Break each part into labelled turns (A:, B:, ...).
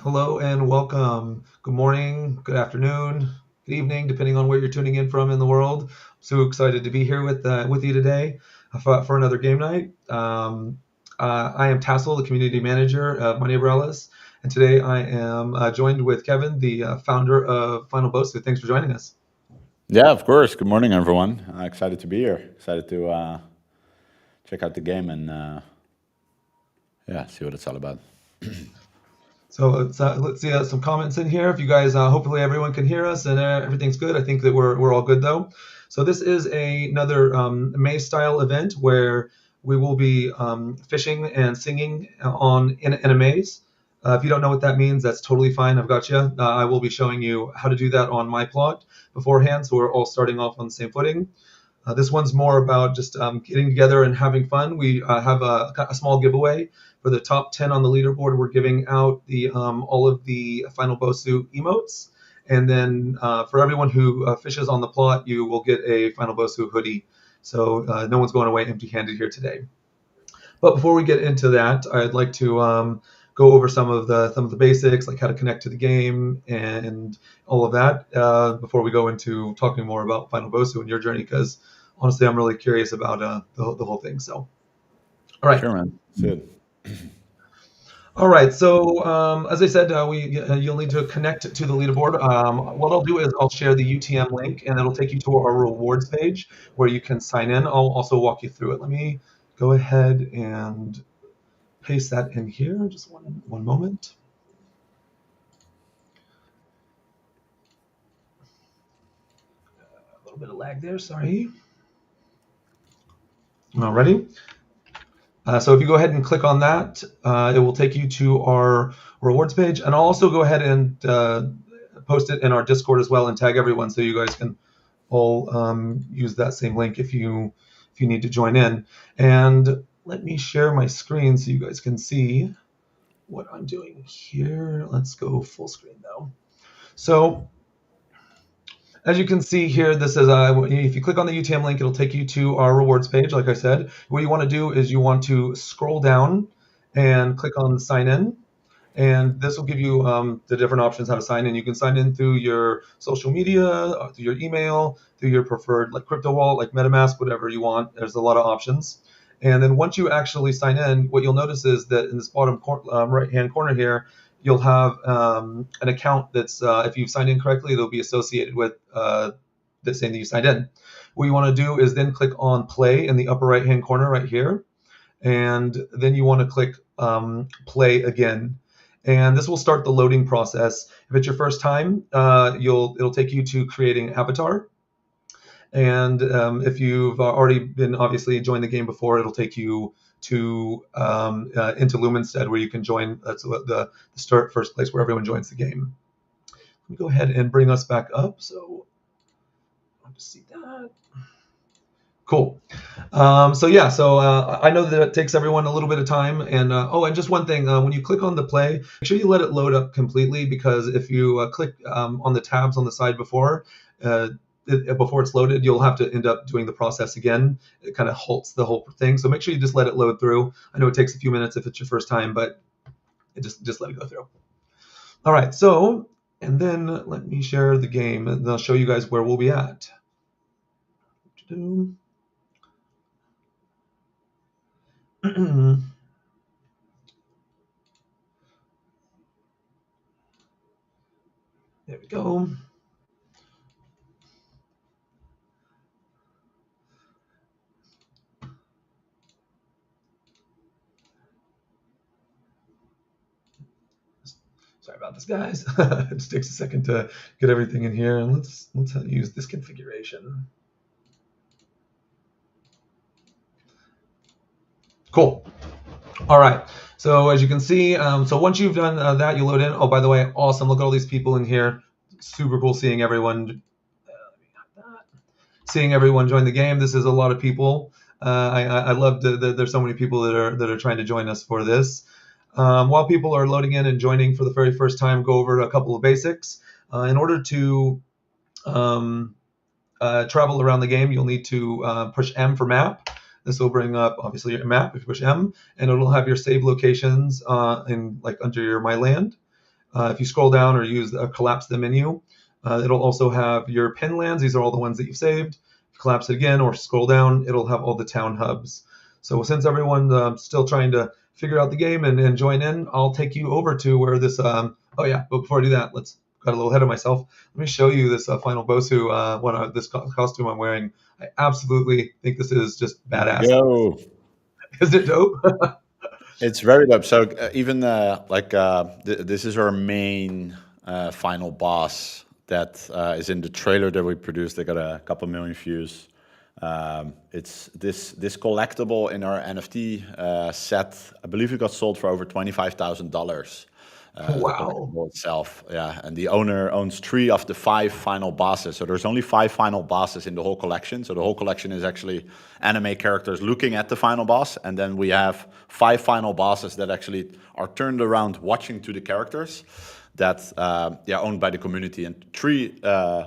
A: Hello and welcome. Good morning, good afternoon, good evening, depending on where you're tuning in from in the world. So excited to be here with you today for another game night. I am Tassel, the community manager of Money Umbrellas, and today I am joined with Kevin, the founder of Final Bosu. Thanks for joining us.
B: Yeah, of course. Good morning, everyone. Excited to be here. Excited to check out the game and yeah, see what it's all about.
A: So let's see some comments in here. If you guys, hopefully everyone can hear us and everything's good. I think that we're all good though. So this is another May style event where we will be fishing and singing in a maze. If you don't know what that means, that's totally fine. I've got you. I will be showing you how to do that on my plot beforehand, so we're all starting off on the same footing. This one's more about just getting together and having fun. We have a small giveaway for the top 10 on the leaderboard. We're giving out the all of the Final Bosu emotes. And then for everyone who fishes on the plot, you will get a Final Bosu hoodie. So no one's going away empty-handed here today. But before we get into that, I'd like to go over some of the basics, like how to connect to the game and all of that, before we go into talking more about Final Bosu and your journey. Because honestly, I'm really curious about the whole thing. So, all right.
B: Sure, man. Good.
A: All right. So, as I said, you'll need to connect to the leaderboard. What I'll do is I'll share the UTM link, and it'll take you to our rewards page where you can sign in. I'll also walk you through it. Let me go ahead and paste that in here. Just one moment. A little bit of lag there. Sorry. Alrighty. So if you go ahead and click on that, it will take you to our rewards page, and I'll also go ahead and post it in our Discord as well and tag everyone so you guys can all use that same link if you need to join in. And let me share my screen so you guys can see what I'm doing here. Let's go full screen though. So as you can see here, this is if you click on the UTM link, it'll take you to our rewards page. Like I said, what you want to do is you want to scroll down and click on sign in. And this will give you the different options how to sign in. You can sign in through your social media, through your email, through your preferred like crypto wallet, like MetaMask, whatever you want. There's a lot of options. And then once you actually sign in, what you'll notice is that in this bottom right-hand corner here, you'll have an account that's, if you've signed in correctly, it'll be associated with this saying that you signed in. What you want to do is then click on play in the upper right-hand corner right here. And then you want to click play again. And this will start the loading process. If it's your first time, it'll take you to creating avatar. And if you've already been obviously joined the game before, it'll take you to into Lumenstead where you can join. That's the start first place where everyone joins the game. Let me go ahead and bring us back up. So I'll just see that. Cool. So I know that it takes everyone a little bit of time. And and just one thing, when you click on the play, make sure you let it load up completely, because if you click on the tabs on the side uh, before it's loaded, you'll have to end up doing the process again. It kind of halts the whole thing. So make sure you just let it load through. I know it takes a few minutes if it's your first time, but just let it go through. All right. So, and then let me share the game, and I'll show you guys where we'll be at. There we go. Sorry about this, guys. It just takes a second to get everything in here, and let's use this configuration. Cool. All right. So as you can see, so once you've done that, you load in. Oh, by the way, awesome! Look at all these people in here. Super cool seeing everyone. Seeing everyone join the game. This is a lot of people. I love that there's so many people that are trying to join us for this. While people are loading in and joining for the very first time, go over a couple of basics. In order to travel around the game, you'll need to push M for map. This will bring up obviously your map if you push M, and it'll have your save locations in like under your My Land. If you scroll down or collapse the menu, it'll also have your pin lands. These are all the ones that you've saved. If you collapse it again or scroll down, it'll have all the town hubs. So since everyone's still trying to figure out the game and join in, I'll take you over to where this. Oh yeah, but before I do that, got a little ahead of myself. Let me show you this final Bosu this costume I'm wearing. I absolutely think this is just badass.
B: Yo,
A: Is it dope?
B: it's very dope. So even this is our main final boss that is in the trailer that we produced. They got a couple million views. It's this collectible in our NFT set. I believe it got sold for over $25,000. The
A: Wow.
B: collectible itself, yeah. And the owner owns 3 of the 5 final bosses. So there's only 5 final bosses in the whole collection. So the whole collection is actually anime characters looking at the final boss, and then we have 5 final bosses that actually are turned around watching to the characters. That owned by the community, and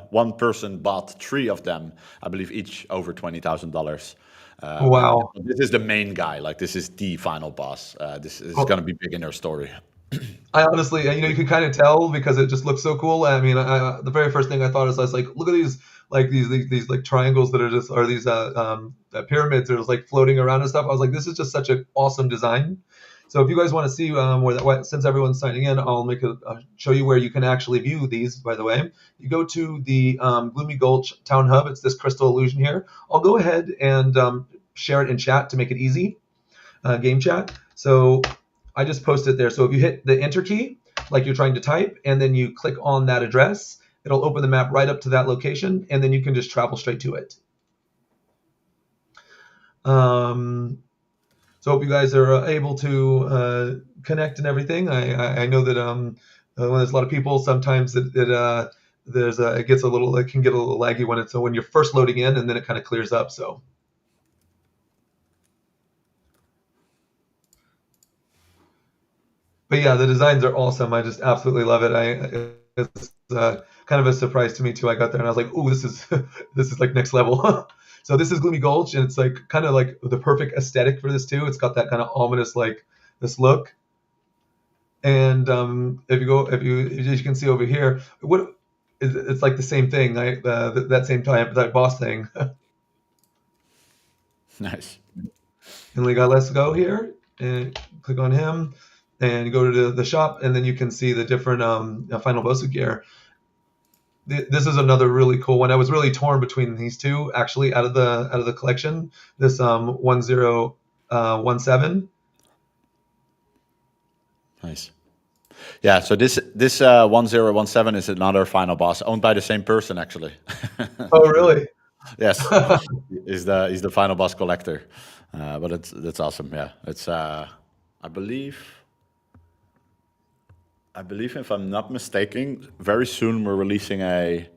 B: one person bought 3 of them, I believe, each over $20,000.
A: Wow.
B: This is the main guy. Like, this is the final boss. This is
A: Well,
B: going to be big in their story.
A: I honestly, you can kind of tell because it just looks so cool. I mean, the very first thing I thought is I was like, look at these like triangles that are these pyramids that are just like floating around and stuff. I was like, this is just such an awesome design. So if you guys want to see since everyone's signing in, I'll show you where you can actually view these. By the way, you go to the Gloomy Gulch Town Hub. It's this crystal illusion here. I'll go ahead and share it in chat to make it easy, game chat. So I just posted there. So if you hit the enter key, like you're trying to type, and then you click on that address, it'll open the map right up to that location, and then you can just travel straight to it. So hope you guys are able to connect and everything. I know that when there's a lot of people, sometimes it can get a little laggy when you're first loading in, and then it kind of clears up. So. But yeah, the designs are awesome. I just absolutely love it. It's kind of a surprise to me too. I got there and I was like, "Ooh, this is like next level." So this is Gloomy Gulch, and it's like kind of like the perfect aesthetic for this too. It's got that kind of ominous like this look. And if you can see over here, it's like the same thing, that same time, that boss thing.
B: Nice.
A: And we got Let's Go here, and click on him. And go to the shop, and then you can see the different Final Bosu gear. This is another really cool one. I was really torn between these two, actually, out of the collection. This 1017.
B: Nice. Yeah. So this 1017 is another final boss owned by the same person, actually.
A: Oh, really?
B: Yes. Is the final boss collector, but that's awesome. Yeah. It's I believe, if I'm not mistaken, very soon we're releasing a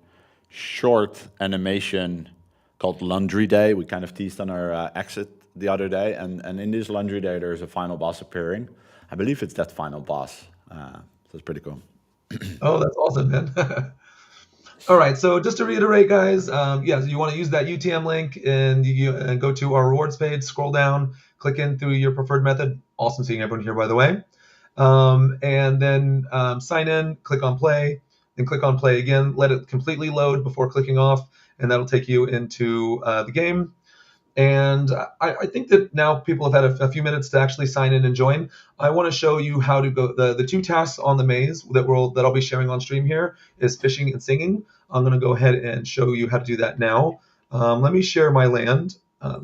B: short animation called Laundry Day. We kind of teased on our exit the other day, and in this Laundry Day, there's a final boss appearing. I believe it's that final boss. So it's pretty cool.
A: Oh, that's awesome, man. All right, so just to reiterate, guys, so you want to use that UTM link and go to our rewards page, scroll down, click in through your preferred method. Awesome seeing everyone here, by the way. And then sign in, click on play, then click on play again. Let it completely load before clicking off, and that'll take you into the game. And I think that now people have had a few minutes to actually sign in and join. I want to show you how to go. The 2 tasks on the maze that I'll be sharing on stream here is fishing and singing. I'm going to go ahead and show you how to do that now. Let me share my land.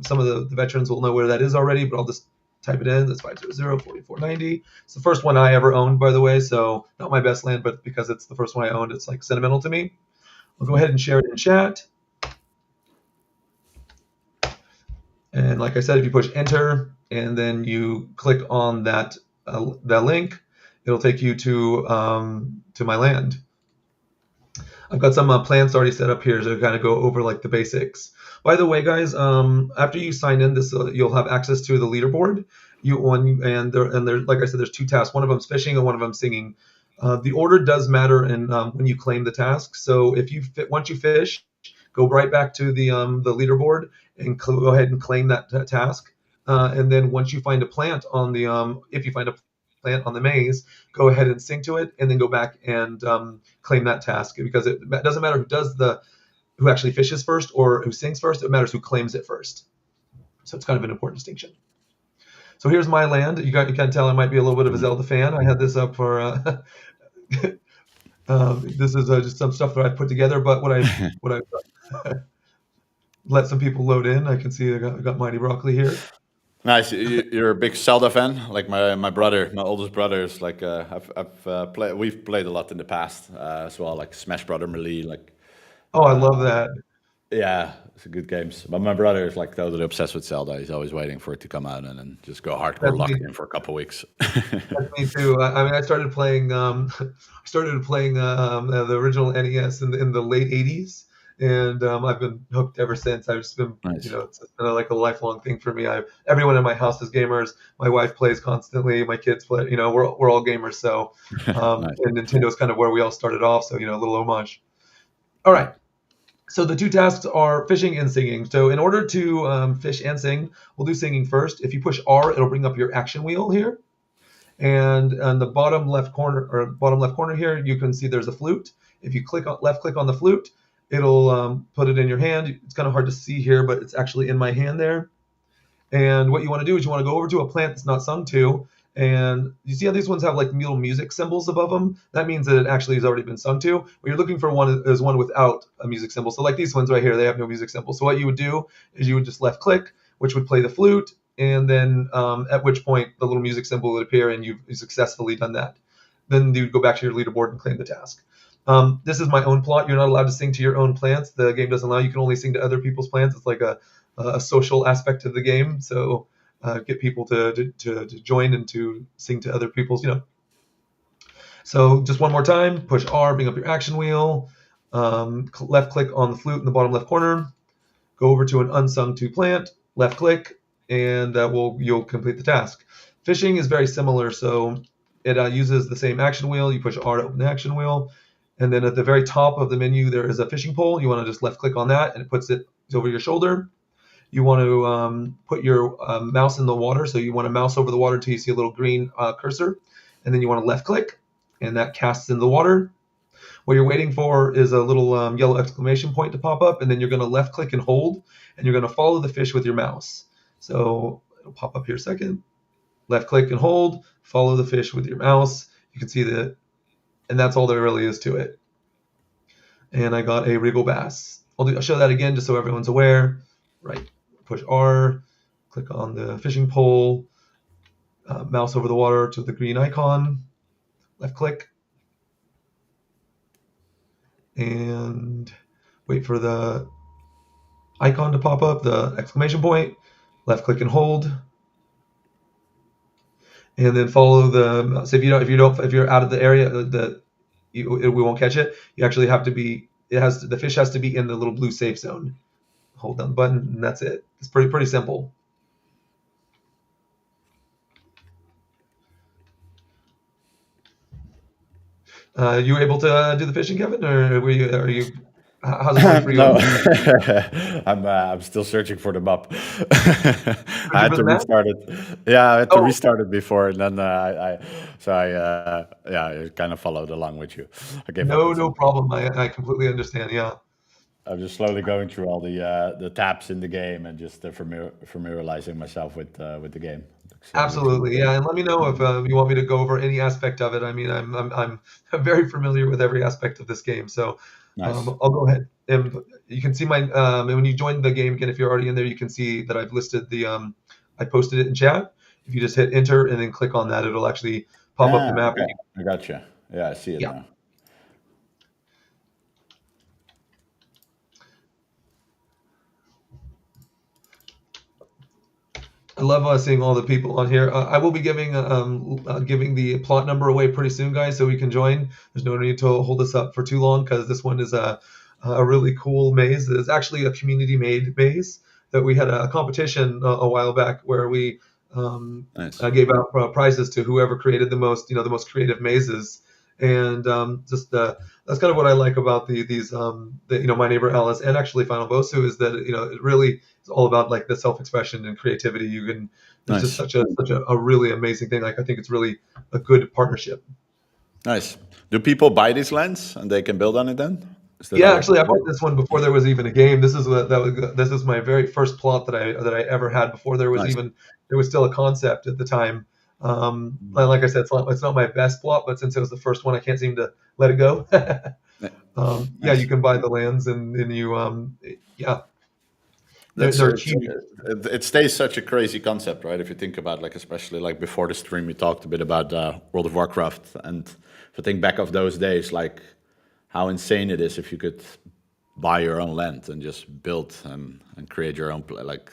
A: Some of the veterans will know where that is already, but I'll just type it in. That's 500-4490. It's the first one I ever owned, by the way, so not my best land, but because it's the first one I owned, it's like sentimental to me. I'll go ahead and share it in chat. And like I said, if you push enter and then you click on that link, it'll take you to my land. I've got some plans already set up here to kind of go over like the basics. By the way, guys, after you sign in, you'll have access to the leaderboard. Like I said, there's 2 tasks. One of them's fishing and one of them's singing. The order does matter in when you claim the task. So once you fish, go right back to the leaderboard and go ahead and claim that task. And then once you find a plant on the if you find a plant on the maze, go ahead and sync to it, and then go back and claim that task, because it doesn't matter who actually fishes first or who syncs first. It matters who claims it first. So it's kind of an important distinction. So here's my land. You can tell I might be a little bit of a Zelda fan. I had this up for. This is just some stuff that I put together, but what I let some people load in. I can see I got Mighty Broccoli here.
B: Nice. You're a big Zelda fan, like my brother, my oldest brother is like. We've played a lot in the past as well, like Smash Brother Melee, like.
A: Oh, I love that.
B: Yeah, it's a good games. But my brother is like totally obsessed with Zelda. He's always waiting for it to come out and then just go hardcore
A: That's
B: locked
A: me.
B: in for a couple weeks.
A: That's me too. I mean, I started playing. The original NES in the late '80s, and I've been hooked ever since. I've just been,
B: Nice.
A: it's like a lifelong thing for me. Everyone in my house is gamers. My wife plays constantly. My kids play. We're all gamers. So,
B: Nice.
A: and Nintendo's kind of where we all started off. So, a little homage. All right. So the two tasks are fishing and singing. So in order to fish and sing, we'll do singing first. If you push R, it'll bring up your action wheel here. And on the bottom left corner here, you can see there's a flute. If you left click on the flute, it'll put it in your hand. It's kind of hard to see here, but it's actually in my hand there. And what you want to do is you want to go over to a plant that's not sung to, and you see how these ones have like little music symbols above them? That means that it actually has already been sung to. What you're looking for is one without a music symbol. So like these ones right here, they have no music symbol. So what you would do is you would just left click, which would play the flute, and then at which point the little music symbol would appear and you've successfully done that. Then you would go back to your leaderboard and claim the task. This is my own plot. You're not allowed to sing to your own plants. The game doesn't allow you. You can only sing to other people's plants. It's like a social aspect of the game. So get people to join and to sing to other people's, So just one more time, push R, bring up your action wheel, left click on the flute in the bottom left corner, go over to an unsung to plant, left click, and you'll complete the task. Fishing is very similar, so it uses the same action wheel. You push R to open the action wheel, and then at the very top of the menu there is a fishing pole. You want to just left click on that, and it puts it over your shoulder. You want to put your mouse in the water, so you want to mouse over the water until you see a little green cursor, and then you want to left click, and that casts in the water. What you're waiting for is a little yellow exclamation point to pop up, and then you're going to left click and hold, and you're going to follow the fish with your mouse. So it'll pop up here a second. Left click and hold, follow the fish with your mouse. You can see that, and that's all there really is to it. And I got a Regal Bass. I'll show that again just so everyone's aware. Right. Push R, click on the fishing pole, mouse over the water to the green icon, left click, and wait for the icon to pop up, the exclamation point, left click and hold, and then follow the. So if you're out of the area we won't catch it. You actually have to be. The fish has to be in the little blue safe zone. Hold down the button, and that's it. It's pretty simple. You were able to do the fishing, Kevin, or are you? How's it going for you?
B: No, I'm still searching for the map. I had to restart it. Yeah, I had to restart it before, and then I kind of followed along with you.
A: No problem. I completely understand. Yeah.
B: I'm just slowly going through all the tabs in the game and just familiarizing myself with the game.
A: Absolutely, yeah. And let me know if you want me to go over any aspect of it. I mean, I'm very familiar with every aspect of this game, so
B: nice.
A: I'll go ahead. And you can see my when you join the game again. If you're already in there, you can see that I've listed I posted it in chat. If you just hit enter and then click on that, it'll actually pop up the map.
B: Okay. I got you. Yeah, I see it now.
A: I love seeing all the people on here. I will be giving the plot number away pretty soon, guys, so we can join. There's no need to hold us up for too long because this one is a really cool maze. It's actually a community-made maze that we had a competition a while back where we gave out prizes to whoever created the most creative mazes. And just that's kind of what I like about My Neighbor Alice and actually Final Bosu is that it really is all about like the self-expression and creativity. It's just
B: Nice.
A: such a really amazing thing. Like I think it's really a good partnership.
B: Nice. Do people buy these lands and they can build on it then? Is that
A: Yeah,
B: how it
A: actually, I bought
B: works?
A: this one before there was even a game. This is my very first plot that I ever had before
B: Nice.
A: there was still a concept at the time. Like I said, it's not my best plot, but since it was the first one, I can't seem to let it go.
B: Yeah.
A: Yeah, you
B: Nice.
A: can buy the lands and yeah,
B: That's
A: they're cheap.
B: it stays such a crazy concept, right? If you think about like, especially like before the stream, we talked a bit about World of Warcraft, and if I think back of those days, like how insane it is if you could buy your own land and just build and create your own like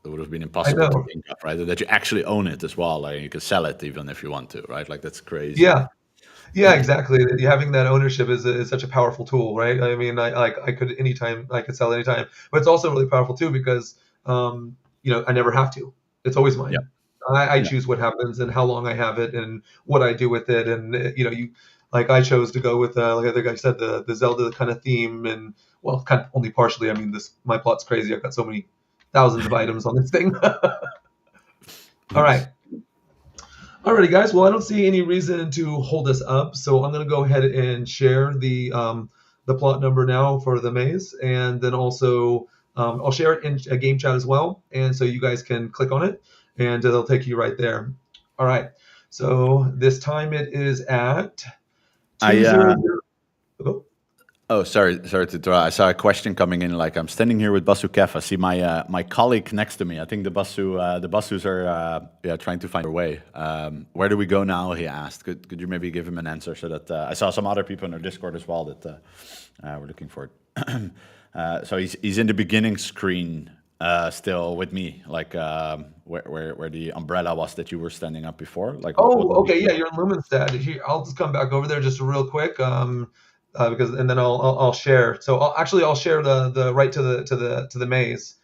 B: it would have been
A: I
B: impossible to
A: know.
B: think of, right? That you actually own it as well, like you can sell it even if you want to, right? Like that's crazy.
A: Yeah, yeah, exactly. Having that ownership is such a powerful tool, right? I mean, I could anytime I could sell anytime, but it's also really powerful too because I never have to. It's always
B: Yeah,
A: mine. I
B: yeah.
A: choose what happens and how long I have it and what I do with it, and you like I chose to go with like I think I said the Zelda kind of theme, and well, kind of only partially. I mean, this my plot's crazy. I've got so many thousands of items on this thing. All
B: Nice.
A: right. Alrighty, guys. Well, I don't see any reason to hold us up, so I'm going to go ahead and share the plot number now for the maze, and then also I'll share it in a game chat as well, and so you guys can click on it, and it'll take you right there. All right. So this time it is at
B: I
A: 200. Oh,
B: Oh, sorry to throw. I saw a question coming in. Like I'm standing here with Basu Kef. I see my colleague next to me. I think the Basus are yeah trying to find their way. Where do we go now? He asked. Could you maybe give him an answer so that I saw some other people in our Discord as well that were looking for it. So he's in the beginning screen still with me, like where the umbrella was that you were standing up before. Like what
A: oh,
B: would be
A: okay.
B: cool?
A: Yeah, you're in Lumenstad. Here, I'll just come back over there just real quick, because and then I'll share. So I'll share the right to the maze,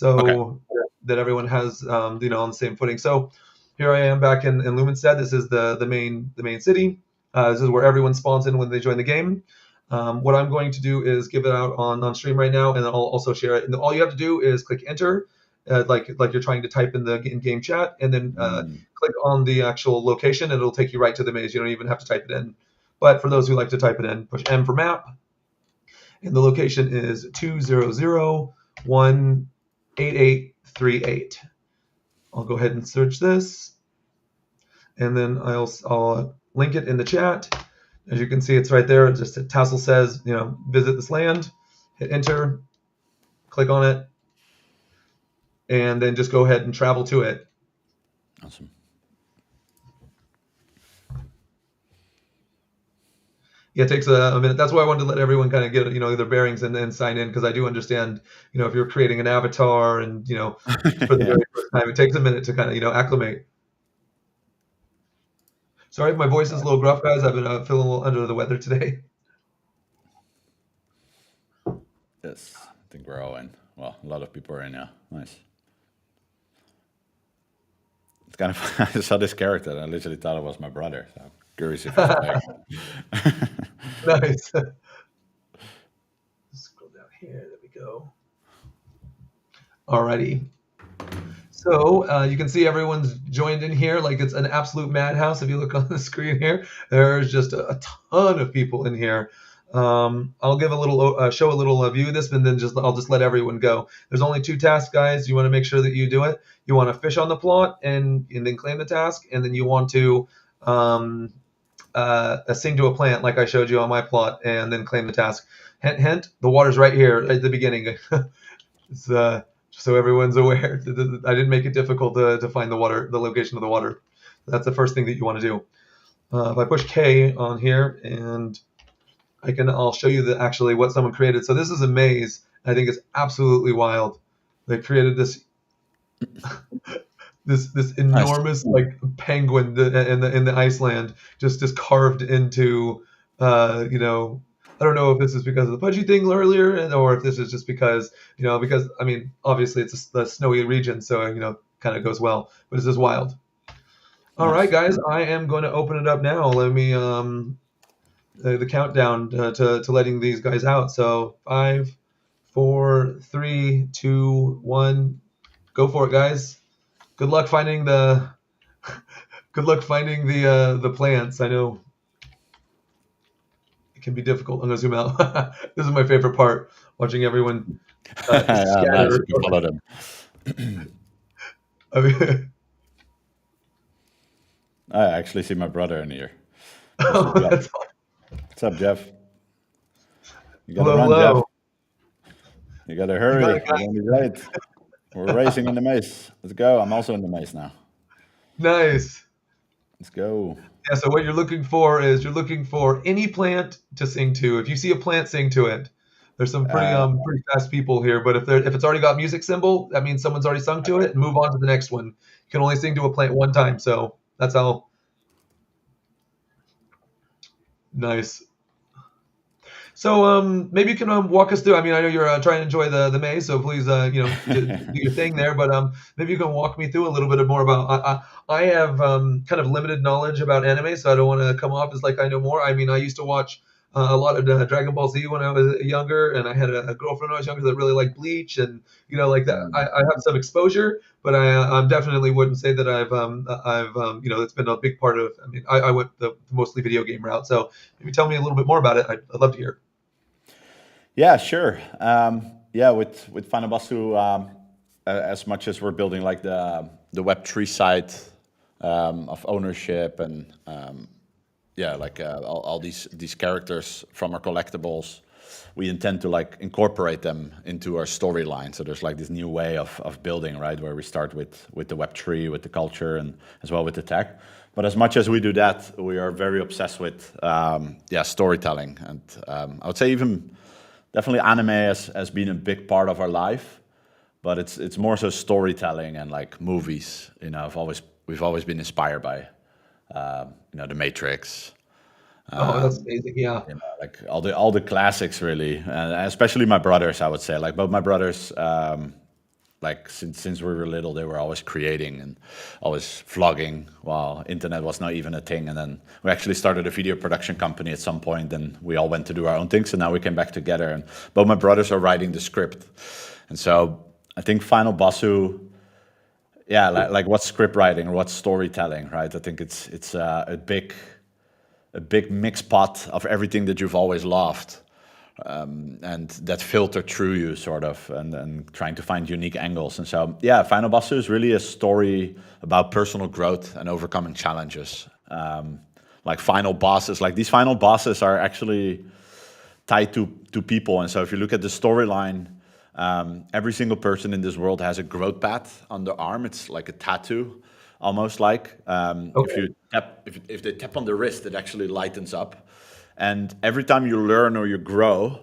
B: Okay.
A: so that everyone has on the same footing. So here I am back in Lumenstead. This is the main city. This is where everyone spawns in when they join the game. What I'm going to do is give it out on stream right now, and then I'll also share it. And all you have to do is click enter, like you're trying to type in the in-game chat, and then
B: Mm,
A: click on the actual location, and it'll take you right to the maze. You don't even have to type it in. But for those who like to type it in, push M for map, and the location is 200-18838. I'll go ahead and search this, and then I'll link it in the chat. As you can see, it's right there. Just a tassel says, visit this land. Hit enter, click on it, and then just go ahead and travel to it.
B: awesome.
A: Yeah, it takes a minute. That's why I wanted to let everyone kind of get their bearings and then sign in, because I do understand, if you're creating an avatar and for the
B: Yeah.
A: very first time, it takes a minute to kind of acclimate. Sorry if my voice is a little gruff, guys. I've been feeling a little under the weather today.
B: Yes. I think we're all in. Well, a lot of people are in. Yeah. Nice. It's kind of. I saw this character and I literally thought it was my brother. So I'm curious if he's playing.
A: Nice. Scroll down here. There we go. Alrighty. So you can see everyone's joined in here like it's an absolute madhouse. If you look on the screen here, there's just a ton of people in here. I'll give a little show a little view of this, and then I'll just let everyone go. There's only 2 tasks, guys. You want to make sure that you do it. You want to fish on the plot and then claim the task, and then you want to sing to a plant like I showed you on my plot, and then claim the task. Hint, hint. The water's right here at the beginning. It's, so everyone's aware. I didn't make it difficult to find the location of the water. That's the first thing that you want to do. If I push K on here, and I'll show you actually what someone created. So this is a maze. I think it's absolutely wild. They created this this
B: Nice.
A: enormous like penguin in the Iceland, just carved into I don't know if this is because of the pudgy thing earlier, or if this is just because because I mean obviously it's the snowy region, so kind of goes well, but it's just wild. All right,
B: Nice.
A: guys, I am going to open it up now. Let me the countdown to letting these guys out. So 5, 4, 3, 2, 1, go for it, guys. Good luck finding the good luck finding the plants. I know it can be difficult. I'm gonna zoom out. This is my favorite part, watching everyone
B: Yeah, nice.
A: scatter.
B: You can follow them.
A: I mean,
B: I actually see my brother in here. What's
A: oh,
B: up, Jeff?
A: that's
B: What's up, Jeff? You gotta
A: hello,
B: run, Jeff.
A: hello.
B: You gotta
A: You got
B: hurry.
A: it,
B: You're
A: guys.
B: gonna be late. We're racing in the maze. Let's go. I'm also in the maze now.
A: Nice.
B: Let's go.
A: Yeah. So what you're looking for is you're looking for any plant to sing to. If you see a plant, sing to it. There's some
B: Uh,
A: pretty fast people here, but if it's already got music symbol, that means someone's already sung to it, and move on to the next one. You can only sing to a plant one time, so that's how nice. So maybe you can walk us through. I mean, I know you're trying to enjoy the maze, so please do your thing there. But maybe you can walk me through a little bit more about. I have kind of limited knowledge about anime, so I don't want to come off as like I know more. I mean, I used to watch a lot of Dragon Ball Z when I was younger, and I had a girlfriend when I was younger that really liked Bleach, and like that.
B: mm.
A: I have some exposure, but I definitely wouldn't say that I've it's been a big part of. I mean, I went the mostly video game route, so maybe tell me a little bit more about it. I'd love to hear.
B: Yeah, sure. Yeah, with Fanabasu, as much as we're building like the Web3 side of ownership and yeah, like all these characters from our collectibles, we intend to like incorporate them into our storyline. So there's like this new way of building, right, where we start with the Web3, with the culture, and as well with the tech. But as much as we do that, we are very obsessed with yeah, storytelling, and I would say even definitely anime has been a big part of our life, but it's more so storytelling and like movies. We've always been inspired by The Matrix,
A: Oh, that's amazing. Yeah.
B: like all the classics really, and especially my brothers. I would say like both my brothers. Like since we were little, they were always creating and always vlogging while internet was not even a thing. And then we actually started a video production company at some point, and we all went to do our own things. And now we came back together, and both my brothers are writing the script. And so I think Final Basu, yeah, like what's script writing or what's storytelling, right? I think it's a big mix pot of everything that you've always loved, and that filter through you sort of, and trying to find unique angles. And so yeah, Final Basu is really a story about personal growth and overcoming challenges. Like final bosses, like these final bosses are actually tied to people. And so if you look at the storyline, every single person in this world has a growth path on their arm. It's like a tattoo, almost like if
A: Okay.
B: you tap, if they tap on the wrist, it actually lightens up. And every time you learn or you grow,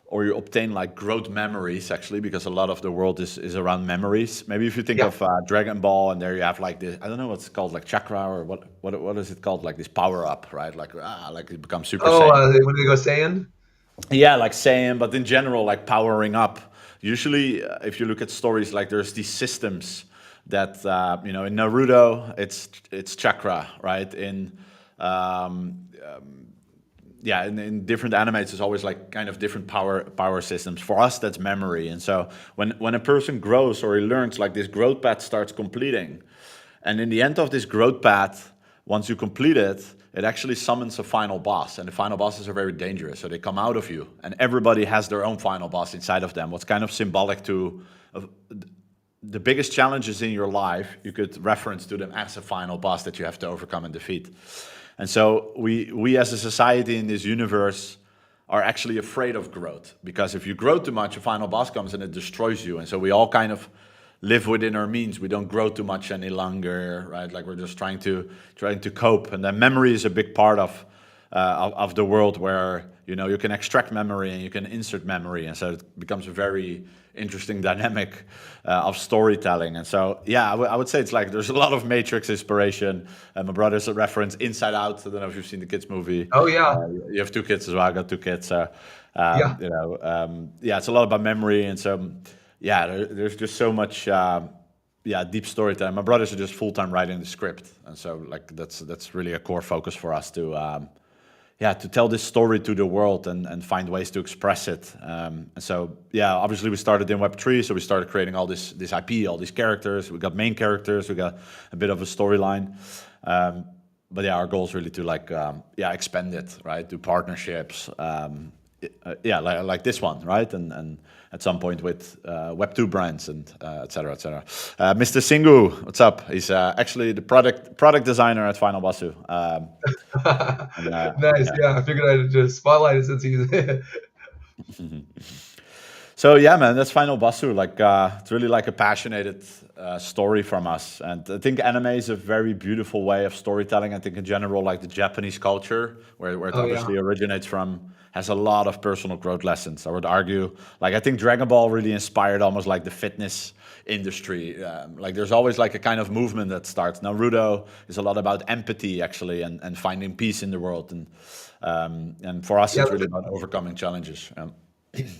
B: or you obtain like growth memories, actually, because a lot of the world is around memories. Maybe if you think
A: Yeah.
B: of Dragon Ball, and there you have like this, I don't know what's it called, like chakra, or what is it called, like this power up, right? Like it becomes Super
A: Oh,
B: Saiyan.
A: when they go Saiyan?
B: Yeah, like Saiyan, but in general, like powering up. Usually, if you look at stories, like there's these systems that in Naruto, it's chakra, right? In different animes, it's always like kind of different power systems. For us, that's memory. And so when a person grows or he learns, like this growth path starts completing, and in the end of this growth path, once you complete it, it actually summons a final boss. And the final bosses are very dangerous. So they come out of you, and everybody has their own final boss inside of them. What's kind of symbolic to the biggest challenges in your life, you could reference to them as a final boss that you have to overcome and defeat. And so we as a society in this universe are actually afraid of growth, because if you grow too much, a final boss comes and it destroys you. And so we all kind of live within our means. We don't grow too much any longer, right? Like we're just trying to cope. And then memory is a big part of the world where you can extract memory and you can insert memory, and so it becomes a very interesting dynamic of storytelling. And so yeah, I would say it's like there's a lot of Matrix inspiration. My brother's a reference Inside Out. I don't know if you've seen the kids movie.
A: Oh yeah.
B: You have two kids as well. I got two kids, so
A: Yeah.
B: yeah, it's a lot about memory. And so yeah, there's just so much yeah, deep storytelling. My brothers are just full-time writing the script, and so like that's really a core focus for us to yeah, to tell this story to the world and find ways to express it. And so, yeah, obviously we started in Web3, so we started creating all this IP, all these characters. We got main characters, we got a bit of a storyline. But yeah, our goal is really to expand it, right? Do partnerships, like this one, right? And at some point with Web2 brands and et cetera, et cetera. Mr. Singu, what's up? He's actually the product designer at Final Basu.
A: Nice. Yeah, I figured I'd just spotlight it since he's.
B: So yeah, man, that's Final Basu. It's really like a passionate story from us, and I think anime is a very beautiful way of storytelling. I think in general, like the Japanese culture, where it
A: Oh yeah.
B: obviously originates from, has a lot of personal growth lessons. I would argue, I think Dragon Ball really inspired almost like the fitness industry. There's always like a kind of movement that starts. Naruto is a lot about empathy actually, and finding peace in the world, and for us,
A: Yeah.
B: it's really about overcoming challenges.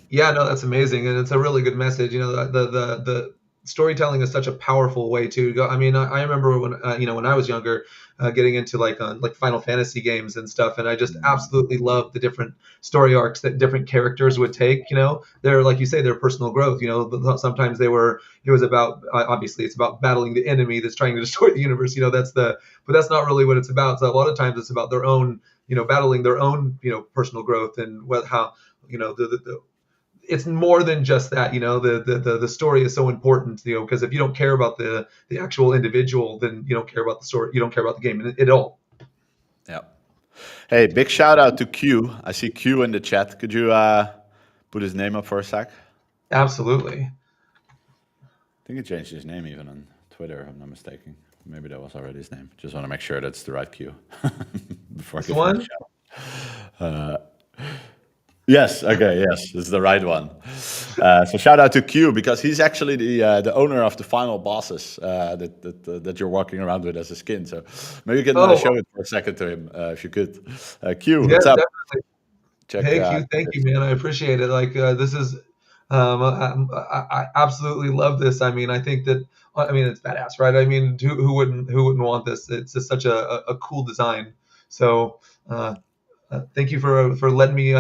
A: Yeah, no, that's amazing, and it's a really good message. The storytelling is such a powerful way to go. I mean, I remember when when I was younger, getting into like Final Fantasy games and stuff, and I just absolutely loved the different story arcs that different characters would take. They're like you say, their personal growth. Sometimes it was about obviously it's about battling the enemy that's trying to destroy the universe. But that's not really what it's about. So a lot of times it's about their own, battling their own, personal growth and how it's more than just that. The story is so important, because if you don't care about the actual individual, then you don't care about the story, you don't care about the game at all.
B: Yeah. Hey, big shout out to Q. I see Q in the chat. Could you put his name up for a sec?
A: Absolutely.
B: I think he changed his name even on Twitter, if I'm not mistaken. Maybe that was already his name. Just want to make sure that's the right Q. Before
A: This one?
B: Yes. Okay. Yes, this is the right one. So shout out to Q, because he's actually the owner of the final bosses that you're walking around with as a skin. So maybe you can show it for a second to him if you could. Q,
A: Yeah,
B: what's up?
A: definitely. Hey, Q, thank you, man. I appreciate it. This is, I absolutely love this. I mean, I think that, it's badass, right? I mean, who wouldn't want this? It's just such a cool design. So, thank you for letting me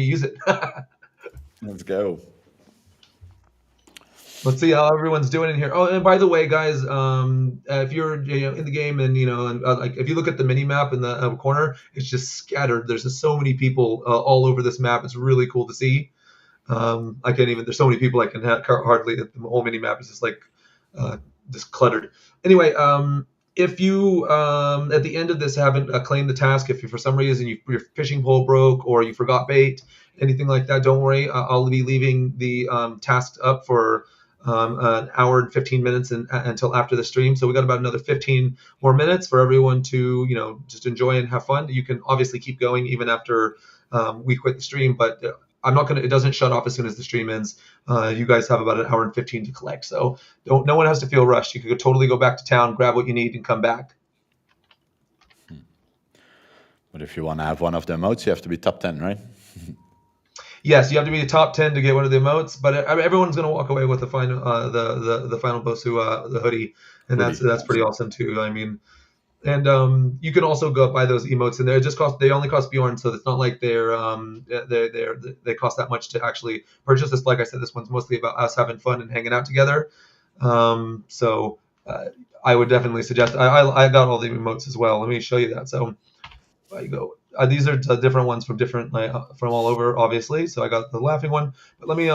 A: use it.
B: Let's go.
A: Let's see how everyone's doing in here. Oh, and by the way, guys, if you're in the game and if you look at the mini map in the corner, it's just scattered. There's just so many people all over this map. It's really cool to see. I can't even. There's so many people I can hardly. The whole mini map is just just cluttered. Anyway, if you at the end of this haven't claimed the task, if you for some reason your fishing pole broke or you forgot bait, anything like that, don't worry. I'll be leaving the tasks up for an hour and 15 minutes until after the stream. So we got about another 15 more minutes for everyone to just enjoy and have fun. You can obviously keep going even after we quit the stream, but I'm not gonna. It doesn't shut off as soon as the stream ends. You guys have about an hour and 15 to collect, so no one has to feel rushed. You could totally go back to town, grab what you need, and come back.
B: But if you want to have one of the emotes, you have to be top 10, right?
A: Yes, you have to be the top 10 to get one of the emotes, but everyone's going to walk away with the final the final Bosu the hoodie, and that's pretty awesome too. I mean, and you can also go buy those emotes, and they only cost Bjorn, so it's not like they cost that much to actually purchase this. Like I said, this one's mostly about us having fun and hanging out together. So I would definitely suggest. I got all the emotes as well. Let me show you that. So there you go. These are different ones from from all over, obviously. So I got the laughing one, but let me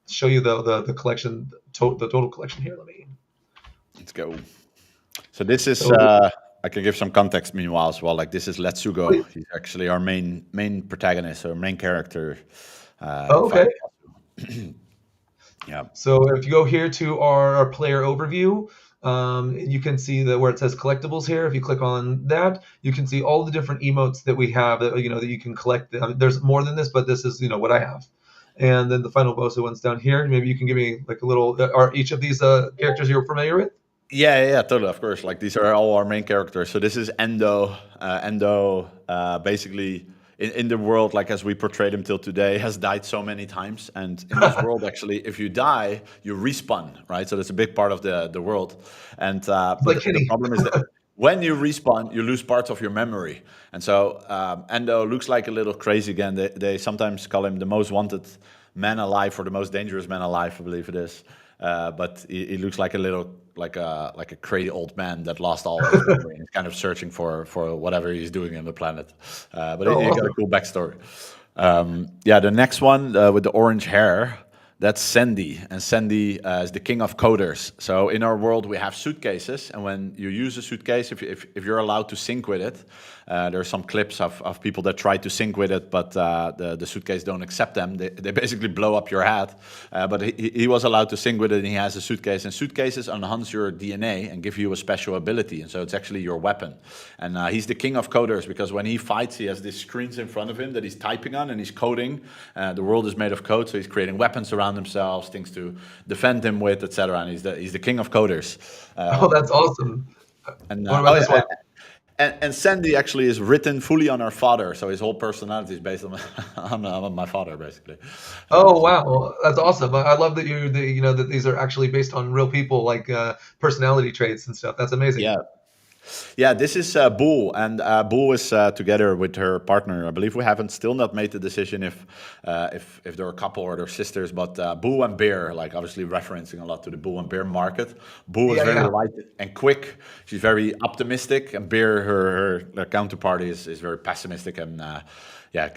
A: show you the collection, the total collection here.
B: Let's go. So this is I can give some context meanwhile as well. Like this is Letsugo.
A: Please.
B: He's actually our main protagonist or main character.
A: Okay.
B: Yeah.
A: So if you go here to our player overview, you can see where it says collectibles here. If you click on that, you can see all the different emotes that we have that that you can collect. There's more than this, but this is what I have. And then the final Bosu one's down here. Maybe you can give me like a little. Are each of these characters you're familiar with?
B: Yeah, totally. Of course, like these are all our main characters. So this is Endo. Basically, in the world, like as we portrayed him till today, has died so many times. And in this world, actually, if you die, you respawn, right? So that's a big part of the world. And
A: Like
B: the problem is that when you respawn, you lose parts of your memory. And so Endo looks like a little crazy again. They sometimes call him the most wanted man alive, or the most dangerous man alive, I believe it is. But he looks like a little like a crazy old man that lost all of his memory and is kind of searching for whatever he's doing on the planet. But
A: Oh,
B: he got a
A: awesome.
B: cool backstory. Yeah, the next one with the orange hair, that's Sandy, and Sandy is the king of coders. So in our world, we have suitcases, and when you use a suitcase, if you're allowed to sync with it, there are some clips of people that try to sync with it, but the suitcase don't accept them. They basically blow up your head. But he was allowed to sync with it, and he has a suitcase. And suitcases enhance your DNA and give you a special ability, and so it's actually your weapon. And he's the king of coders because when he fights, he has these screens in front of him that he's typing on, and he's coding. The world is made of code, so he's creating weapons around himself, things to defend him with, etc. And he's the king of coders.
A: Oh, that's awesome.
B: And
A: What about this one?
B: and Sandy actually is written fully on her father, so his whole personality is based on on my father, basically.
A: Oh, wow, that's awesome. I love that you know that these are actually based on real people, like personality traits and stuff. That's amazing.
B: Yeah, yeah. This is Bull, and Bull is together with her partner. I believe we haven't still not made the decision if they're a couple or they're sisters, but Bull and Bear, like obviously referencing a lot to the Bull and Bear market. Bull is
A: Yeah,
B: very
A: yeah.
B: light and quick. She's very optimistic, and Bear, her counterparty, is very pessimistic and yeah,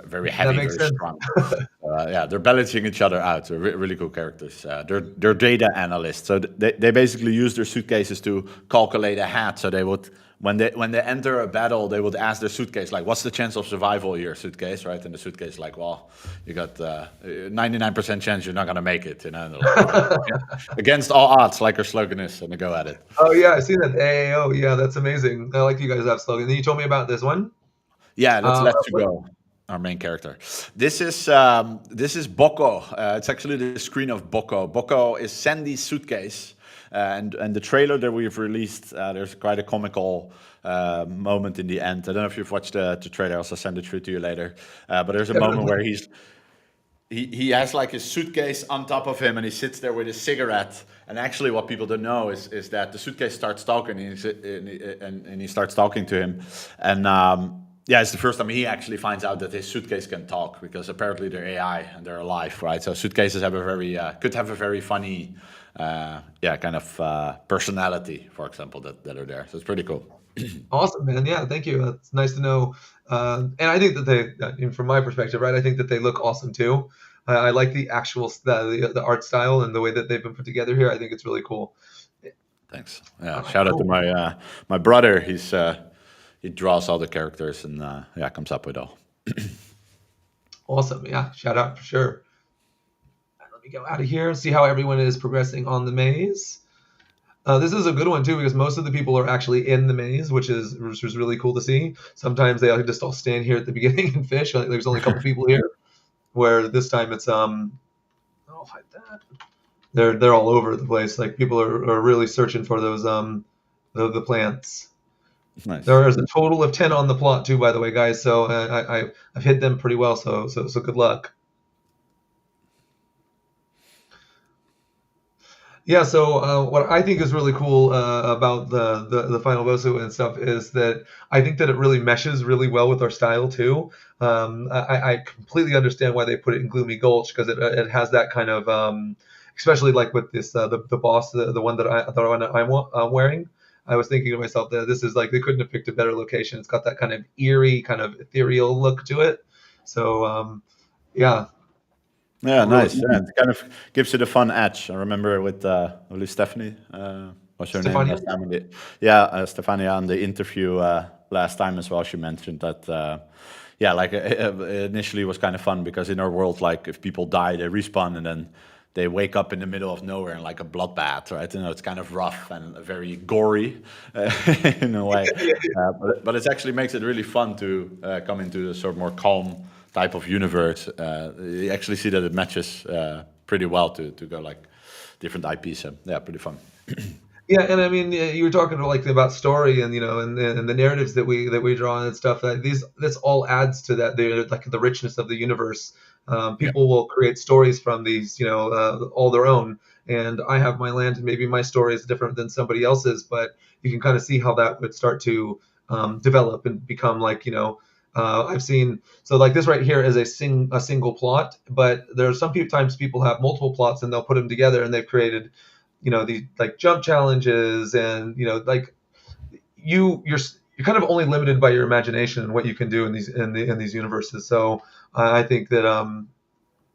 B: very
A: That
B: heavy,
A: makes
B: very
A: sense.
B: strong. Yeah, they're balancing each other out. So really cool characters. They're data analysts, so they basically use their suitcases to calculate ahead. So they would when they enter a battle, they would ask their suitcase like, "What's the chance of survival here, suitcase?" Right, and the suitcase is like, "Well, you got 99% chance you're not gonna make it." You know, and they're like, against all odds, like her slogan is, and they go at it.
A: Oh yeah, I see that. AAO. Yeah, that's amazing. I like you guys have slogan. And you told me about this one.
B: Yeah, let's
A: Uh,
B: let you go. Our main character. This is Boko. It's actually the screen of Boko. Boko is Sandy's suitcase, and the trailer that we've released. There's quite a comical moment in the end. I don't know if you've watched the trailer. I'll also send it through to you later. But there's a moment
A: Definitely.
B: where he has like his suitcase on top of him, and he sits there with his cigarette. And actually, what people don't know is that the suitcase starts talking, and he starts talking to him, and yeah, it's the first time he actually finds out that his suitcase can talk because apparently they're AI and they're alive, right? So suitcases have a very could have a very funny, yeah, kind of personality, for example, that are there. So it's pretty cool.
A: Awesome, man. Yeah, thank you. It's nice to know. And I think that from my perspective, right, I think that they look awesome too. I like the actual the art style and the way that they've been put together here. I think it's really cool.
B: Thanks. Yeah,
A: All right,
B: shout out to
A: cool.
B: my brother. He draws all the characters and yeah, comes up with all.
A: Awesome. Yeah, shout out for sure. All right, let me go out of here and see how everyone is progressing on the maze. This is a good one too because most of the people are actually in the maze, which is really cool to see. Sometimes they like just all stand here at the beginning and fish. Like, there's only a couple people here, where this time it's I'll hide that. They're all over the place. Like people are really searching for those the plants.
B: Nice.
A: There is a total of 10 on the plot too, by the way, guys. So I've hit them pretty well. So good luck. Yeah, so what I think is really cool about the final Bosu and stuff is that I think that it really meshes really well with our style too. I completely understand why they put it in Gloomy Gulch because it has that kind of, especially like with this the boss, the one that I'm wearing. I was thinking to myself that this is like they couldn't have picked a better location. It's got that kind of eerie, kind of ethereal look to it. So yeah,
B: Yeah,
A: really
B: nice. Yeah, it kind of gives it a fun edge. I remember with Stephanie, what's her name
A: Stefania.
B: last time? Yeah, Stefania on the interview last time as well. She mentioned that, yeah, like initially it was kind of fun because in our world, like if people die, they respawn and then they wake up in the middle of nowhere in like a bloodbath, right? You know, it's kind of rough and very gory in a way, but it actually makes it really fun to come into a sort of more calm type of universe. You actually see that it matches pretty well to go like different IPs. So yeah, pretty fun.
A: Yeah, and I mean, you were talking like about story and and the narratives that we draw and stuff. That this all adds to that like the richness of the universe.
B: Yeah.
A: People will create stories from these, all their own. And I have my land, and maybe my story is different than somebody else's, but you can kind of see how that would start to develop and become like, I've seen, so like this right here is a single plot, but there's some times people have multiple plots and they'll put them together and they've created, these like jump challenges, and like you're kind of only limited by your imagination and what you can do in these universes. So I think that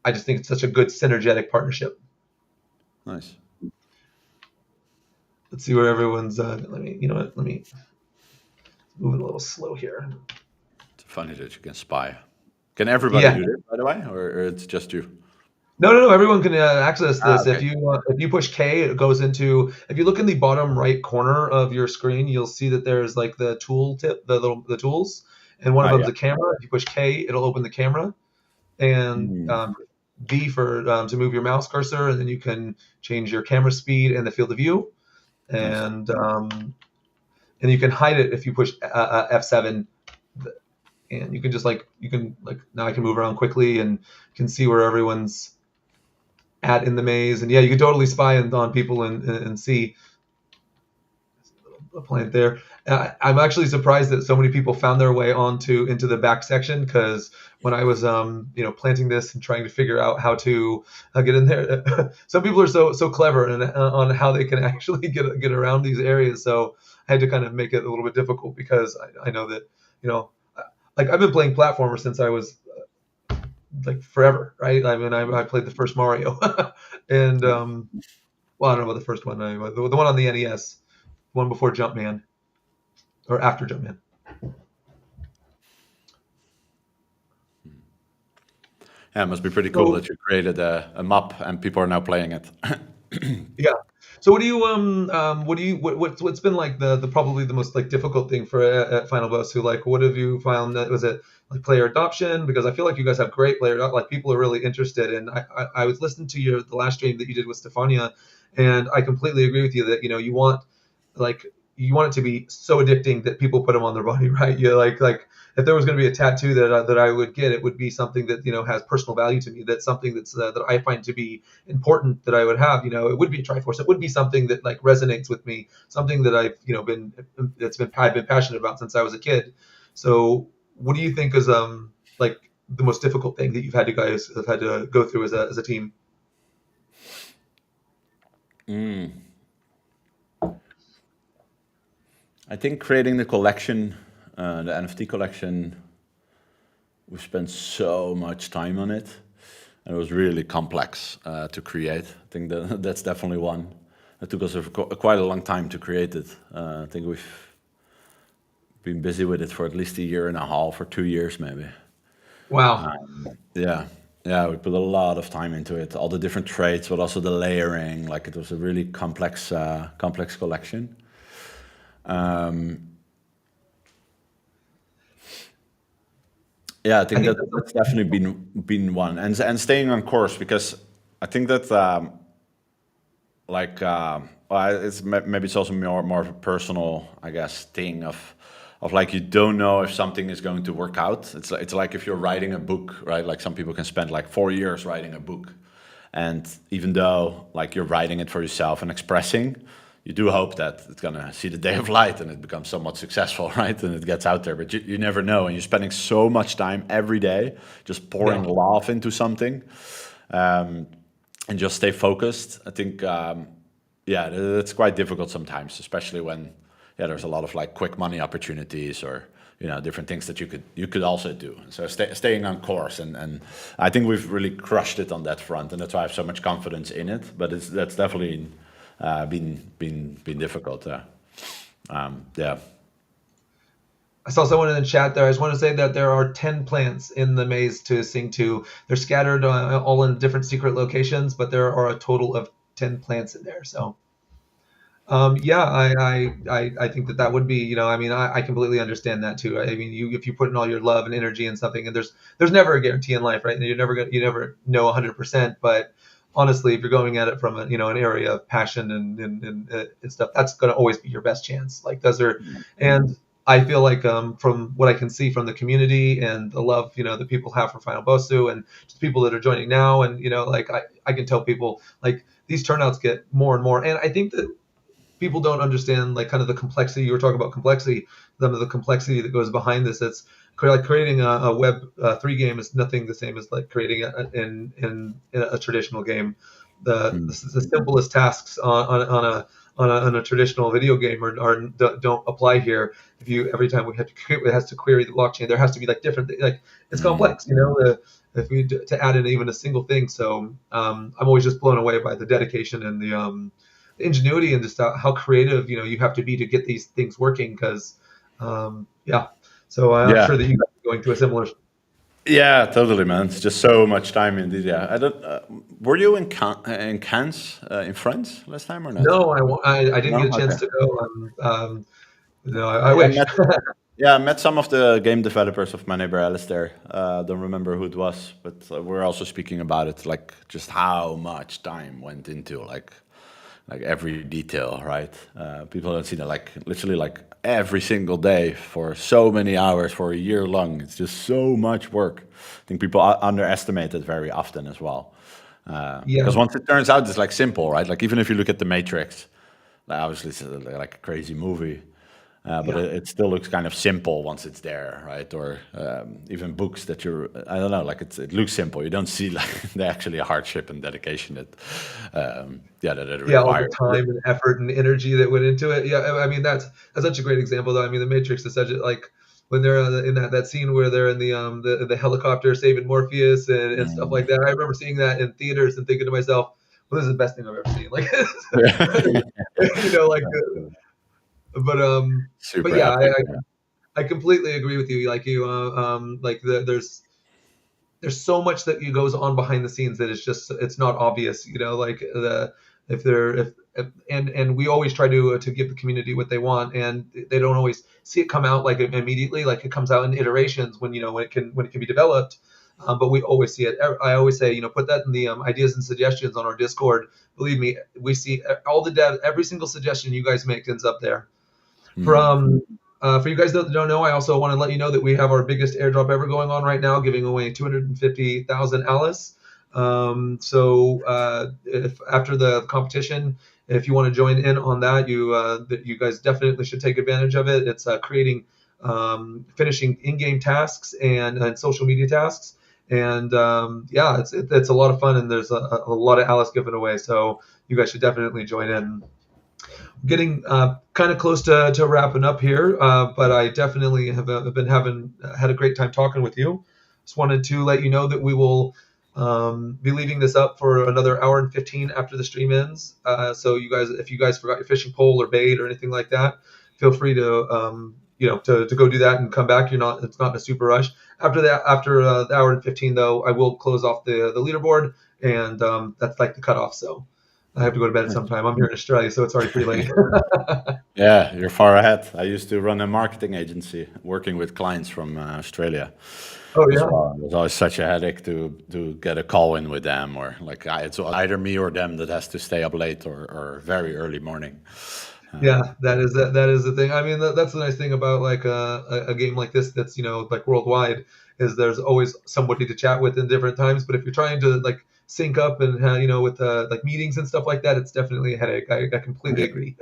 A: I just think it's such a good synergetic partnership.
B: Nice.
A: Let's see where everyone's. Let me, let me move it a little slow here.
B: It's funny that you can spy. Can everybody
A: Yeah.
B: do this, by the way, or it's just you?
A: No. Everyone can access this.
B: Okay.
A: If you push K, it goes into. If you look in the bottom right corner of your screen, you'll see that there's like the tool tip, the tools, and one of them's
B: Yeah.
A: a camera. If you push K, it'll open the camera, and V for to move your mouse cursor, and then you can change your camera speed and the field of view, and you can hide it if you push F7, and you can just now I can move around quickly and can see where everyone's at in the maze, and yeah, you can totally spy on people and see a plant there. I'm actually surprised that so many people found their way into the back section, because when I was planting this and trying to figure out how to get in there, some people are so clever and on how they can actually get around these areas. So I had to kind of make it a little bit difficult, because I know that like I've been playing platformers since I was like forever, right? I mean, I played the first Mario, and well, I don't know about the first one, the one on the NES, one before Jumpman or after Jumpman.
B: Yeah, it must be pretty cool that you created a map and people are now playing it.
A: Yeah. So what's been like the probably the most like difficult thing for at Final Bosu? Like, what have you found? That was it like player adoption? Because I feel like you guys have great player like people are really interested. And I was listening to the last stream that you did with Stefania, and I completely agree with you that you want it to be so addicting that people put them on their body, right? You like if there was going to be a tattoo that I would get, it would be something that has personal value to me. That's something that I find to be important that I would have. It would be a Triforce. It would be something that like resonates with me. Something that I've I've been passionate about since I was a kid. So what do you think is like the most difficult thing that you guys have had to go through as a team?
B: I think creating the collection, the NFT collection, we spent so much time on it, and it was really complex to create. I think that's definitely one. It took us quite a long time to create it. I think we've been busy with it for at least a year and a half or 2 years maybe.
A: Wow.
B: Yeah, we put a lot of time into it, all the different traits, but also the layering. Like it was a really complex collection. Yeah, I think that's definitely been one, and staying on course, because I think that maybe it's also more of a personal, I guess, thing of like you don't know if something is going to work out. It's like if you're writing a book, right? Like some people can spend like 4 years writing a book, and even though like you're writing it for yourself and expressing, you do hope that it's gonna see the day of light and it becomes somewhat successful, right? And it gets out there, but you never know. And you're spending so much time every day just pouring love into something, and just stay focused. I think, it's quite difficult sometimes, especially when there's a lot of like quick money opportunities or different things that you could also do. So staying on course, and I think we've really crushed it on that front, and that's why I have so much confidence in it. But that's definitely been difficult. Yeah.
A: I saw someone in the chat there. I just want to say that there are 10 plants in the maze to sing to. They're scattered all in different secret locations, but there are a total of 10 plants in there. So, I think that would be, I completely understand that too. I mean, if you put in all your love and energy in something, and there's never a guarantee in life, right? You never know 100%, but honestly, if you're going at it from an area of passion and stuff, that's going to always be your best chance. Like and I feel like from what I can see from the community and the love that people have for Final Bosu and just people that are joining now, and like I can tell people like these turnouts get more and more, and I think that people don't understand like kind of the complexity. You were talking about complexity, some of the complexity that goes behind this. It's like creating a Web 3 game is nothing the same as like creating in a traditional game. The simplest tasks on a traditional video game don't apply here. If you every time we have to it has to query the blockchain, there has to be like different like it's complex, you know. If we to add in even a single thing, so I'm always just blown away by the dedication and the ingenuity and just how creative you have to be to get these things working. Because yeah, so I'm
B: Yeah.
A: sure that you guys are going through a similar.
B: Yeah, totally, man. It's just so much time indeed. Yeah, I don't. Were you in Cannes in France last time or not?
A: No, I didn't
B: No.
A: get a chance
B: Okay.
A: to go. No, I
B: Yeah,
A: wish.
B: I met some of the game developers of My Neighbor Alice there. Don't remember who it was, but we're also speaking about it, like just how much time went into like every detail, right? People don't see that, like literally like every single day for so many hours for a year long. It's just so much work. I think people underestimate it very often as well.
A: Yeah,
B: Because once it turns out, it's like simple, right? Like even if you look at The Matrix, like obviously it's like a crazy movie, but
A: yeah.
B: it still looks kind of simple once it's there, right? Or even books that I don't know, like it looks simple. You don't see like the actually hardship and dedication that, that it
A: Yeah, all the
B: requires.
A: time and effort and energy that went into it. Yeah, I mean that's such a great example though. I mean, The Matrix is such a like when they're in that scene where they're in the helicopter saving Morpheus and stuff like
B: Mm.
A: that. I remember seeing that in theaters and thinking to myself, "Well, this is the best thing I've ever seen." Like, like, but but
B: Super
A: yeah,
B: epic. Yeah.
A: I completely agree with you. Like there's so much that goes on behind the scenes that it's not obvious, like the if they're if and we always try to give the community what they want, and they don't always see it come out like immediately, like it comes out in iterations when it can be developed. But we always see it. I always say, put that in the ideas and suggestions on our Discord. Believe me, we see all the dev, every single suggestion you guys make ends up there.
B: Mm.
A: For you guys that don't know, I also want to let you know that we have our biggest airdrop ever going on right now, giving away 250,000 Alice. If after the competition, if you want to join in on that, you guys definitely should take advantage of it. It's creating, finishing in-game tasks and social media tasks, and yeah, it's a lot of fun, and there's a lot of Alice given away. So you guys should definitely join in. Getting kind of close to wrapping up here, but I definitely have had a great time talking with you. Just wanted to let you know that we will be leaving this up for another hour and 15 after the stream ends. So if you guys forgot your fishing pole or bait or anything like that, feel free to to go do that and come back. It's not a super rush. After that, after the hour and 15 though, I will close off the leaderboard, and that's like the cutoff. So I have to go to bed at some time. I'm here in Australia, so it's already pretty late.
B: Yeah, you're far ahead. I used to run a marketing agency working with clients from Australia
A: Oh
B: as
A: yeah,
B: well. It was always such a headache to get a call in with them, or like it's either me or them that has to stay up late or very early morning.
A: yeah. That is the thing. I mean, that's the nice thing about like a game like this that's like worldwide, is there's always somebody to chat with in different times. But if you're trying to like sync up and with like meetings and stuff like that, it's definitely a headache. I completely agree.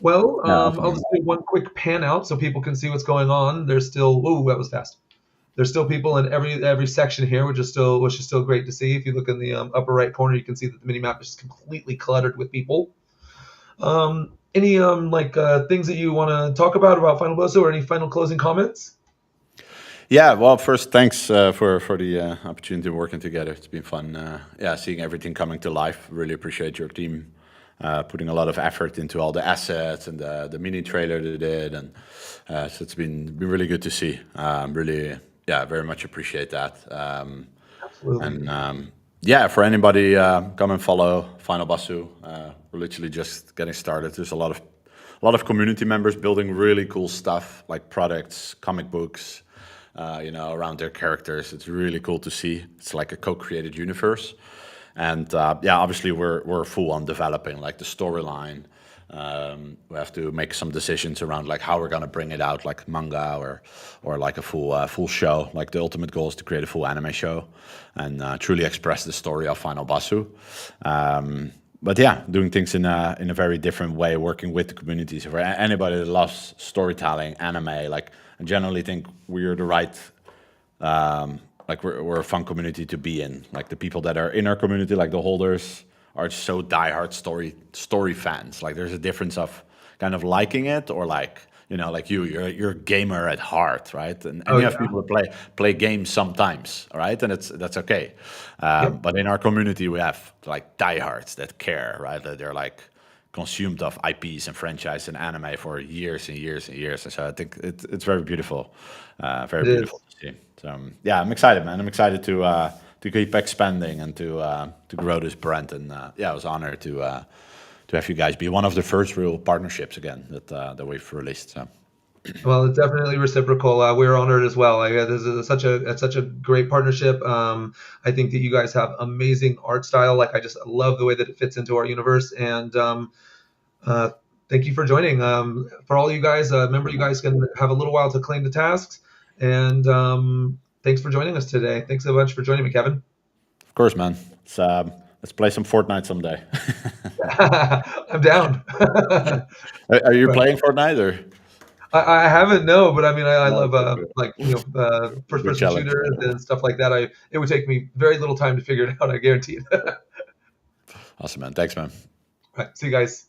A: Well,
B: Yeah,
A: I'll just do one quick pan out so people can see what's going on. There's still, oh, that was fast. There's still people in every section here, which is still great to see. If you look in the upper right corner, you can see that the mini map is completely cluttered with people. Any things that you want to talk about Final Bosso, or any final closing comments?
B: yeah. Well, first, thanks for the opportunity of working together. It's been fun. Seeing everything coming to life. Really appreciate your team putting a lot of effort into all the assets and the mini trailer they did, and so it's been really good to see. Really, very much appreciate that.
A: Absolutely.
B: And for anybody, come and follow Final Basu. We're literally just getting started. There's a lot of community members building really cool stuff like products, comic books, around their characters. It's really cool to see. It's like a co-created universe. And obviously we're full on developing like the storyline. We have to make some decisions around like how we're gonna bring it out, like manga or like a full show. Like the ultimate goal is to create a full anime show and truly express the story of Final Basu. but yeah, doing things in a very different way, working with the communities. For anybody that loves storytelling, anime, like I generally think we're the right, like we're a fun community to be in. Like the people that are in our community, like the holders, are so diehard story fans. Like there's a difference of kind of liking it or like like you're a gamer at heart, right? And
A: Oh
B: you have
A: yeah.
B: people that play games sometimes, right? And that's okay.
A: Yep.
B: But in our community, we have like diehards that care, right? That they're like consumed of IPs and franchise and anime for years and years and years. And so I think it's very beautiful, very
A: It
B: beautiful
A: is.
B: to see. So yeah, I'm excited, man. I'm excited to keep expanding and to grow this brand. And yeah, I was honored to have you guys be one of the first real partnerships again that we've released. So
A: Well, it's definitely reciprocal. We're honored as well. This is such a great partnership. I think that you guys have amazing art style. Like I just love the way that it fits into our universe. And uh, thank you for joining. For all you guys, remember you guys can have a little while to claim the tasks. And thanks for joining us today. Thanks so much for joining me, Kevin.
B: of course, man. Let's play some Fortnite someday.
A: I'm down.
B: Are you playing Fortnite or?
A: I haven't, no, but I mean, I
B: No,
A: love
B: okay, good.
A: like first
B: Good
A: person
B: challenge.
A: shooters and stuff like that. It would take me very little time to figure it out. I guarantee it. All
B: Awesome, man. Thanks, man.
A: right, see you guys.